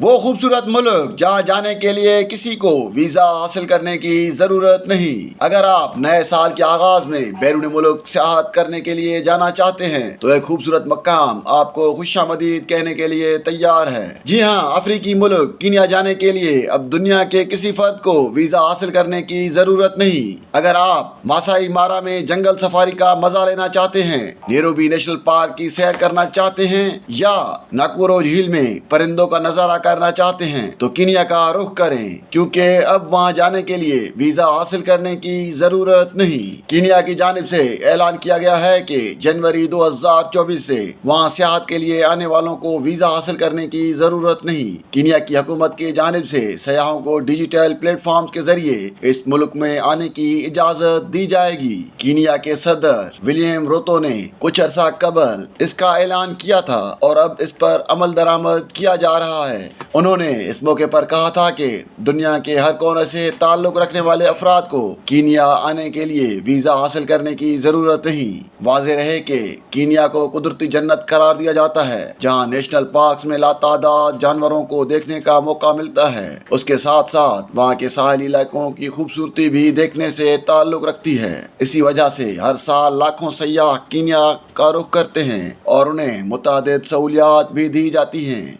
وہ خوبصورت ملک جہاں جانے کے لیے کسی کو ویزا حاصل کرنے کی ضرورت نہیں۔ اگر آپ نئے سال کے آغاز میں بیرون ملک سیاحت کرنے کے لیے جانا چاہتے ہیں تو ایک خوبصورت مقام آپ کو خوش آمدید کہنے کے لیے تیار ہے۔ جی ہاں، افریقی ملک کینیا جانے کے لیے اب دنیا کے کسی فرد کو ویزا حاصل کرنے کی ضرورت نہیں۔ اگر آپ ماسائی مارا میں جنگل سفاری کا مزہ لینا چاہتے ہیں، نیروبی نیشنل پارک کی سیر کرنا چاہتے ہیں یا ناکورو جھیل میں پرندوں کا نظارہ کرنا چاہتے ہیں تو کینیا کا رخ کریں، کیونکہ اب وہاں جانے کے لیے ویزا حاصل کرنے کی ضرورت نہیں۔ کینیا کی جانب سے اعلان کیا گیا ہے کہ جنوری 2024 سے وہاں سیاحت کے لیے آنے والوں کو ویزا حاصل کرنے کی ضرورت نہیں۔ کینیا کی حکومت کی جانب سے سیاحوں کو ڈیجیٹل پلیٹ فارمز کے ذریعے اس ملک میں آنے کی اجازت دی جائے گی۔ کینیا کے صدر ولیم روتو نے کچھ عرصہ قبل اس کا اعلان کیا تھا اور اب اس پر عمل درآمد کیا جا رہا ہے۔ انہوں نے اس موقع پر کہا تھا کہ دنیا کے ہر کونے سے تعلق رکھنے والے افراد کو کینیا آنے کے لیے ویزا حاصل کرنے کی ضرورت نہیں۔ واضح رہے کہ کینیا کو قدرتی جنت قرار دیا جاتا ہے، جہاں نیشنل پارکس میں لاتعداد جانوروں کو دیکھنے کا موقع ملتا ہے۔ اس کے ساتھ ساتھ وہاں کے ساحلی علاقوں کی خوبصورتی بھی دیکھنے سے تعلق رکھتی ہے۔ اسی وجہ سے ہر سال لاکھوں سیاح کینیا کا رخ کرتے ہیں اور انہیں متعدد سہولیات بھی دی جاتی ہیں۔